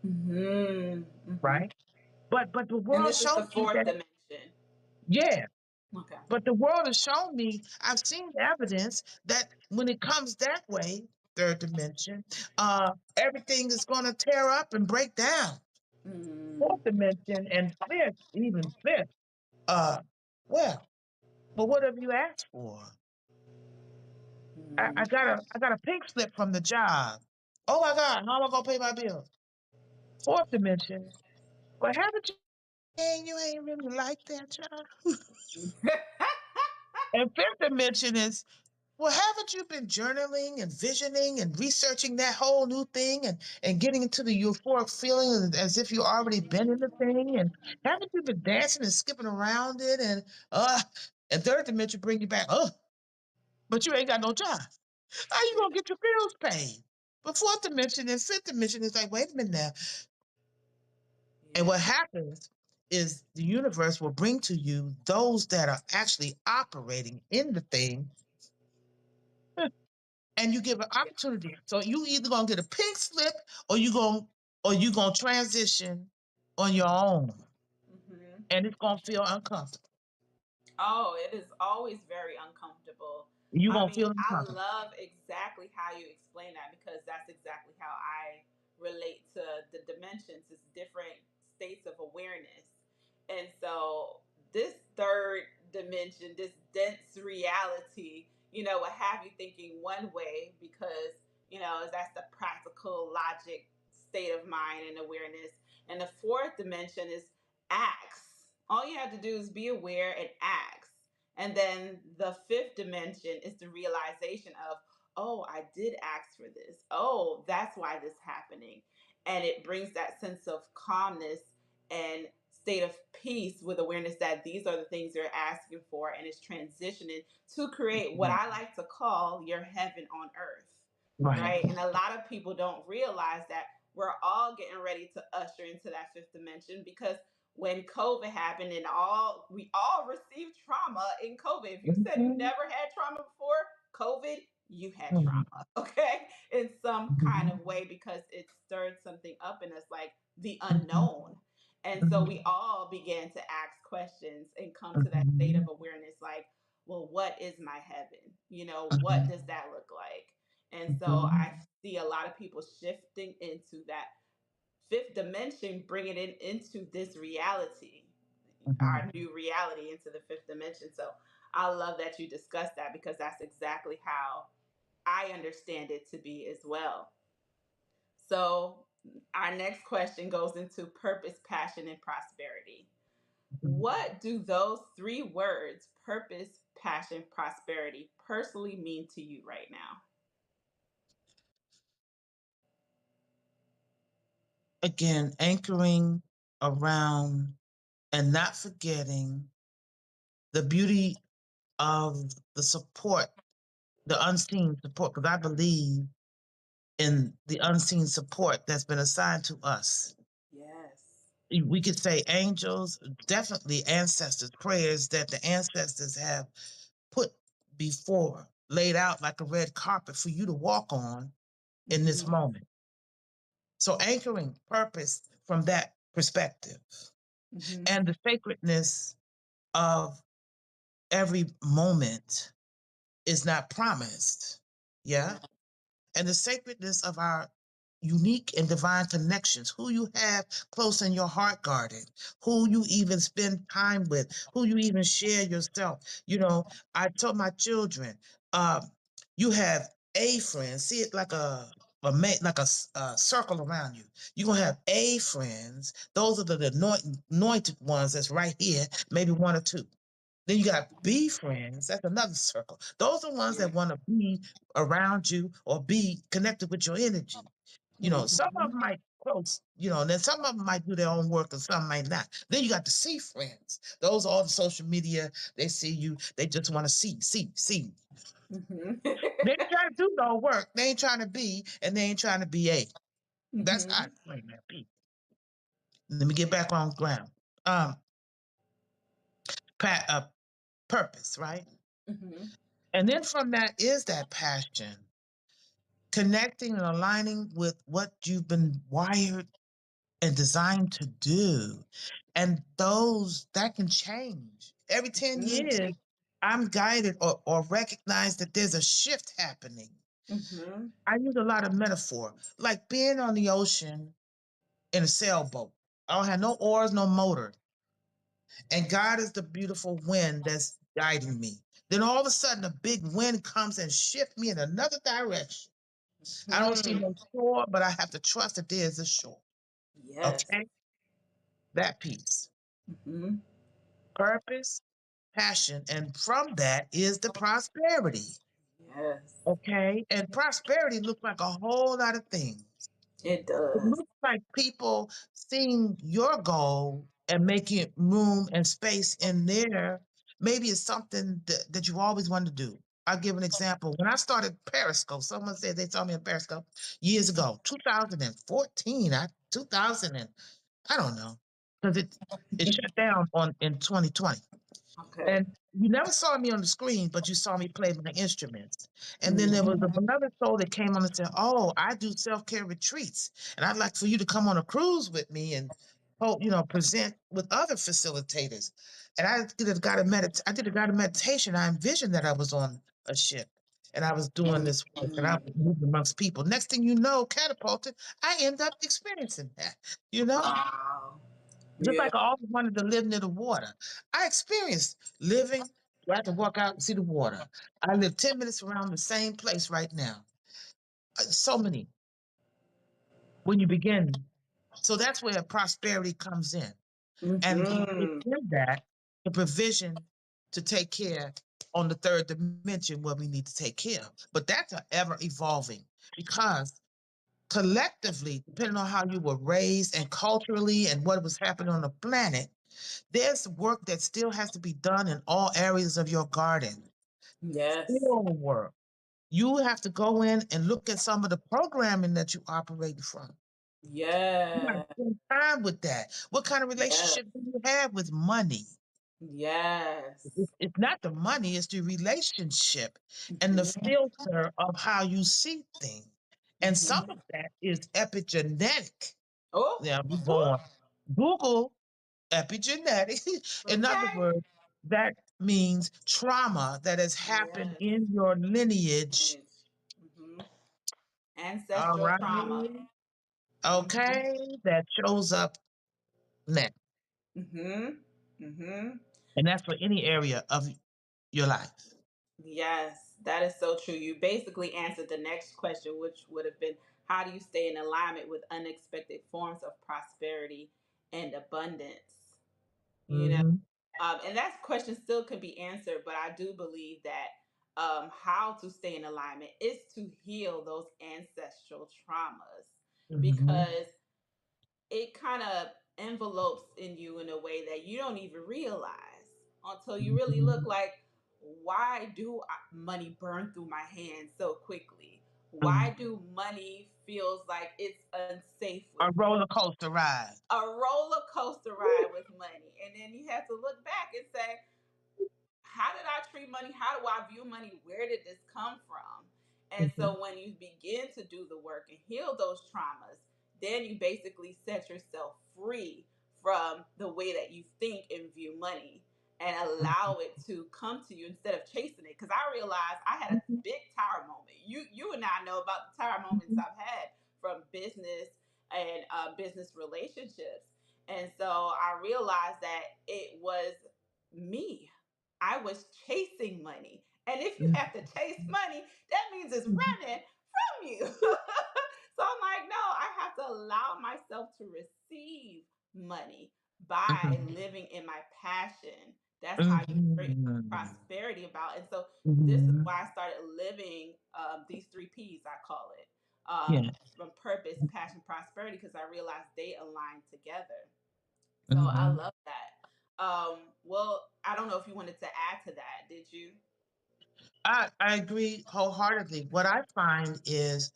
Mhm. Mhm. right? But the And world this is showed the me fourth that, dimension. yeah. Okay. But the world has shown me, I've seen evidence that when it comes that way, third dimension, everything is going to tear up and break down. Mm. Fourth dimension and fifth, even fifth, uh, well, but what have you asked for? I Mm. got a pink slip from the job. Oh my God, how am I gonna pay my bills? Fourth dimension. But haven't you you ain't really like that job? And fifth dimension is, well, haven't you been journaling and visioning and researching that whole new thing and getting into the euphoric feeling as if you already been in the thing? And haven't you been dancing and skipping around it? And third dimension bring you back, but you ain't got no job. How you gonna get your bills paid? But fourth dimension and fifth dimension is like, wait a minute now. And Yeah. what happens is the universe will bring to you those that are actually operating in the thing, and you give an opportunity. So you either gonna get a pink slip, or you gonna transition on your own, Mhm. and it's gonna feel uncomfortable. Oh, it is always very uncomfortable. You I gonna mean, feel I uncomfortable. love exactly how you explain that because that's exactly how I relate to the dimensions. It's different states of awareness. And so this third dimension, this dense reality, will have you thinking one way because, that's the practical logic state of mind and awareness. And the fourth dimension is acts. All you have to do is be aware and acts. And then the fifth dimension is the realization of, oh, I did ask for this. Oh, that's why this is happening. And it brings that sense of calmness and state of peace with awareness that these are the things you're asking for, and it's transitioning to create what Mhm. I like to call your heaven on earth, Right. right? And a lot of people don't realize that we're all getting ready to usher into that fifth dimension because when COVID happened and we all received trauma in COVID. If you said you Mhm. never had trauma before COVID, you had Mhm. trauma, okay? In some kind Mhm. of way because it stirred something up in us like the Mhm. unknown. And so Mhm. we all began to ask questions and come to that state of Mhm. awareness like, well, what is my heaven? What Mhm. does that look like? And so I Mhm. see a lot of people shifting into that fifth dimension, bringing it into this reality, our Mhm. new reality into the fifth dimension. So I love that you discussed that because that's exactly how I understand it to be as well. So our next question goes into purpose, passion, and prosperity. Mhm. What do those three words, purpose, passion, prosperity, personally mean to you right now? Again, anchoring around and not forgetting the beauty of the support, the unseen support, because I believe in the unseen support that's been assigned to us. Yes. We could say angels, definitely ancestors, prayers that the ancestors have put before. laid out like a red carpet for you to walk on in this Mhm. moment. So anchoring purpose from that perspective Mhm. and the sacredness of every moment is not promised. Yeah. Yeah. And the sacredness of our unique and divine connections, who you have close in your heart garden, who you even spend time with, who you even share yourself. I told my children, you have a friend, see it like a circle around you. You're gonna have a friends. Those are the anointed ones that's right here, maybe one or two. Then you got B friends. That's another circle. Those are ones Yeah. that want to be around you or be connected with your energy. Some of Mhm. them might close, and then some of them might do their own work and some might not. Then you got the C friends. Those are all the social media. They see you. They just want to see, see, see. Mhm. They ain't trying to do no work. They ain't trying to be, and they ain't trying to be A. That's how I Mhm. explain that. P. Let me get back on ground. Um, purpose, right? Mhm. And then from that is that passion, connecting and aligning with what you've been wired and designed to do. And those that can change. Every 10 Mhm. years, I'm guided or recognize that there's a shift happening. Mhm. I use a lot of metaphor, like being on the ocean in a sailboat. I don't have no oars, no motor. And God is the beautiful wind that's guiding me. Then all of a sudden, a big wind comes and shifts me in another direction. I don't see Mhm. no shore, but I have to trust that there is a shore. Yes. Okay? That piece. Mhm. Purpose, passion, and from that is the prosperity. Yes. Okay? And prosperity looks like a whole lot of things. It It does. looks like people seeing your goal and making room and space in there. Maybe it's something that you always wanted to do. I'll give an example. When I started Periscope, someone said they saw me on Periscope years ago, 2014, 2000 and I don't know, because it shut down on in 2020. Okay. And you never saw me on the screen, but you saw me play my instruments. And then there was Mhm. another soul that came on and said, "Oh, I do self-care retreats, and I'd like for you to come on a cruise with me and present with other facilitators." And I did a guided meditation. I envisioned that I was on a ship and I was doing this work and I Mhm. was moving amongst people. Next thing you know, catapulted, I end up experiencing that, you know? Wow. Just Yeah. like I always wanted to live near the water. I experienced living where I can walk out and see the water. I live 10 minutes around the same place right now. So many when you begin. So that's where prosperity comes in. And it's Mhm. in that the provision to take care on the third dimension where we need to take care of. But that's a ever evolving because collectively, depending on how you were raised and culturally and what was happening on the planet, there's work that still has to be done in all areas of your garden. Yes. Still work. You have to go in and look at some of the programming that you operate from. You got to Yeah. spend time with that. What kind of Yeah. relationship do you have with money? Yes. It's not the money, it's the relationship and the Mhm. filter of how you see things. And some Mhm. of that is epigenetic. Oh. Now, we go on Oh. Google epigenetic. In other Okay. words, that means trauma that has happened Yes. in your lineage. Lineage. Mhm. All Ancestral right. trauma. Mhm. Okay. That shows up next. Mhm. Mhm. And that's for any area of your life. Yes, that is so true. You basically answered the next question, which would have been, how do you stay in alignment with unexpected forms of prosperity and abundance? You know, Hmm. and that question still could be answered, but I do believe that how to stay in alignment is to heal those ancestral traumas, Hmm. because it kind of envelopes in you in a way that you don't even realize until you really look Hmm. like, why do money burn through my hands so quickly? Hmm. Why do money feels like it's unsafe A with me? roller coaster ride. A roller coaster ride with money. And then you have to look back and say, how did I treat money? How do I view money? Where did this come from? And Mhm. so when you begin to do the work and heal those traumas, then you basically set yourself free from the way that you think and view money and Mhm. allow it to come to you instead of chasing it. Because I realized I had a Mhm. big tower moment. You and I know about the tower moments Mhm. I've had from business and business relationships. And so I realized that it was me. I was chasing money. And if you have to chase money, that means it's Mhm. running from you. So I'm like, no, I have to allow myself to receive money by Mhm. living in my passion. That's how you bring Mhm. prosperity about. And so this is Mhm. why I started living these three P's, I call it, Yeah. from purpose, passion, prosperity, because I realized they align together. So I Mhm. love that. Well, I don't know if you wanted to add to that. Did you? I agree wholeheartedly. What I find is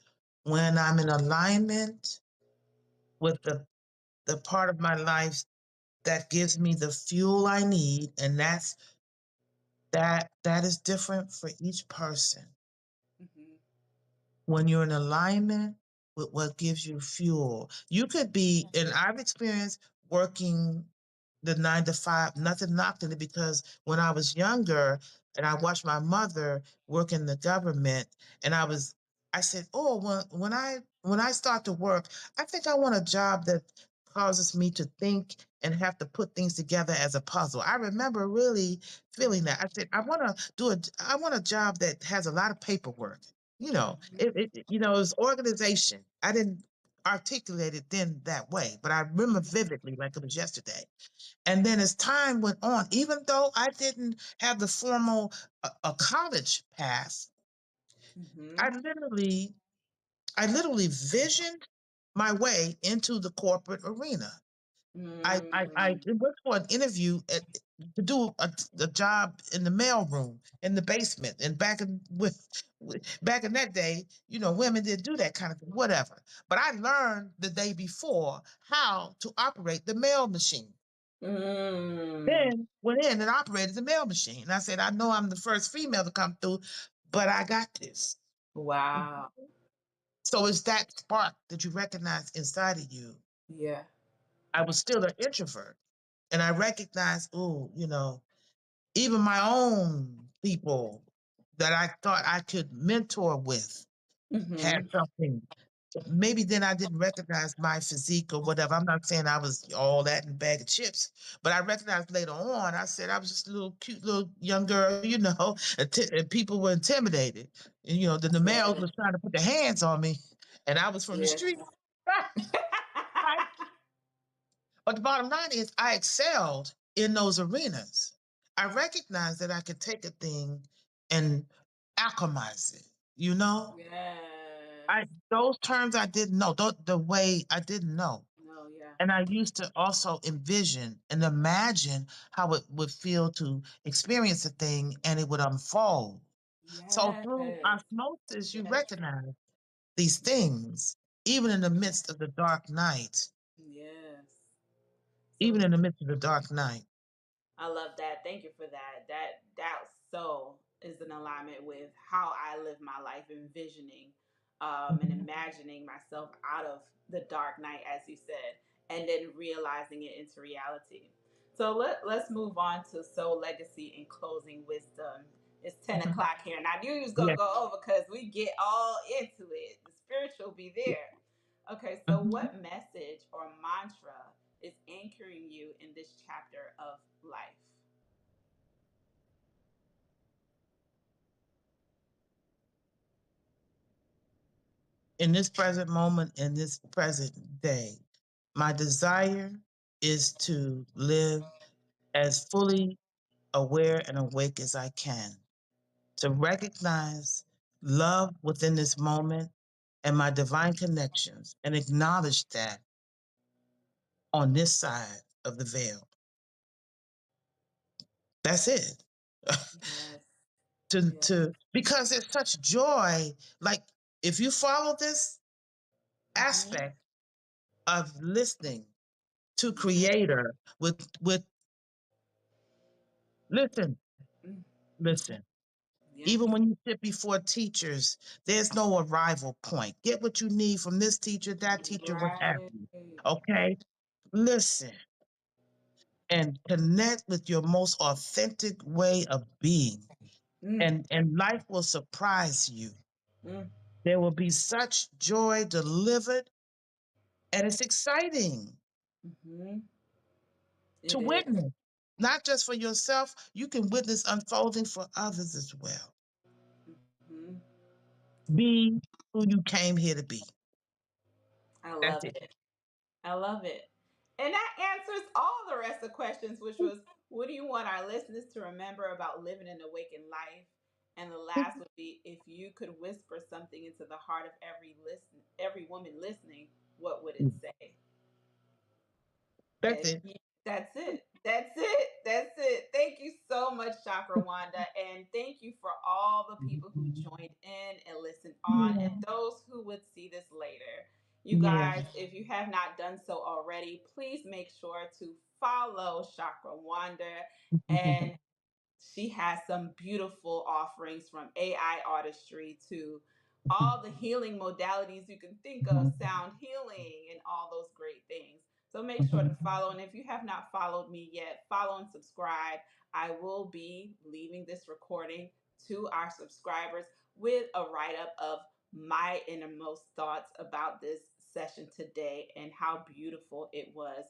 when I'm in alignment with the part of my life that gives me the fuel I need, and that is different for each person. Hmm. When you're in alignment with what gives you fuel. You could be, and I've experienced working the 9 to 5, nothing knocked in it because when I was younger and I watched my mother work in the government and I said, oh, when I start to work, I think I want a job that causes me to think and have to put things together as a puzzle. I remember really feeling that. I said, I want a job that has a lot of paperwork. It was organization. I didn't articulate it then that way, but I remember vividly like it was yesterday. And then as time went on, even though I didn't have the formal a college path, I Hmm. literally I literally visioned my way into the corporate arena. I Mm. went for an interview to do a job in the mailroom in the basement, and back in that day, women didn't do that kind of thing, whatever. But I learned the day before how to operate the mail machine. Mm. Then went in and operated the mail machine. And I said, I know I'm the first female to come through, but I got this. Wow. So it's that spark that you recognize inside of you. Yeah. I was still an introvert. And I recognized, even my own people that I thought I could mentor with had Hmm. something. Maybe then I didn't recognize my physique or whatever. I'm not saying I was all that in a bag of chips, but I recognized later on, I said I was just a little cute little young girl, and people were intimidated. And, then the males Yeah. was trying to put their hands on me, and I was from the Yes. street. Right? But the bottom line is, I excelled in those arenas. I recognized that I could take a thing and alchemize it, you know? Yes. I Those terms I didn't know, the way I didn't know. No, yeah. And I used to also envision and imagine how it would feel to experience a thing and it would unfold. So through Yes. osmosis, you Yes. recognize these things, even in the midst of the dark night, Yes. So even in the midst of the dark night. I love that. Thank you for that. That so is in alignment with how I live my life, envisioning and Mhm. imagining myself out of the dark night, as you said, and then realizing it into reality. So let's move on to soul legacy and closing wisdom. It's 10 Mhm. o'clock here, and I knew you was gonna Yeah. go over because we get all into it. The spiritual be there. Okay, so Mhm. what message or mantra is anchoring you in this chapter of life? In this present moment, in this present day, my desire is to live as fully aware and awake as I can, to recognize love within this moment and my divine connections and acknowledge that on this side of the veil. That's it. Yes. Yes. Because there's such joy. Like if you follow this Hmm. aspect of listening to Hmm. creator with listen, Listen, Yes. even when you sit before teachers, there's no arrival point. Get what you need from this teacher, that teacher, what have Right. you. Okay? Listen and connect with your most authentic way of being. Mm, And life will surprise you. mm, There will be such joy delivered, and it's exciting mm-hmm. to It is. witness. Not just for yourself, you can witness unfolding for others as well. Mm-hmm. Be who you came here to be. I That's love it. it. I love it. And that answers all the rest of the questions, which was what do you want our listeners to remember about living an awakened life? And the last would be if you could whisper something into the heart of every woman listening, what would it say? That's And it. that's it. That's it. That's it. Thank you so much, Chakra Wanda. And thank you for all the people who joined in and listened on Yeah. and those who would see this later. You Yeah. guys, if you have not done so already, please make sure to follow Chakra Wanda and she has some beautiful offerings from AI artistry to all the healing modalities you can think of, sound healing, and all those great things. So make sure to follow. And if you have not followed me yet, follow and subscribe. I will be leaving this recording to our subscribers with a write up of my innermost thoughts about this session today and how beautiful it was.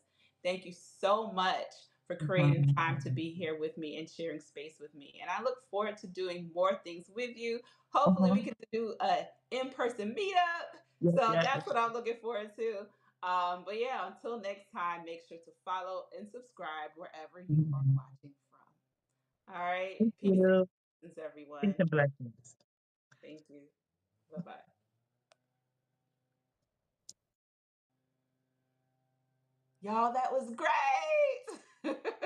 Thank you so much for creating time to be here with me and sharing space with me. And I look forward to doing more things with you. Hopefully, we can do a in-person meetup. Yeah, So yeah. that's what I'm looking forward to. But yeah, until next time, make sure to follow and subscribe wherever you are watching from. All right. Thank Peace and you. blessings, Peace everyone. and blessings. Thank you. Bye bye. Y'all, that was great.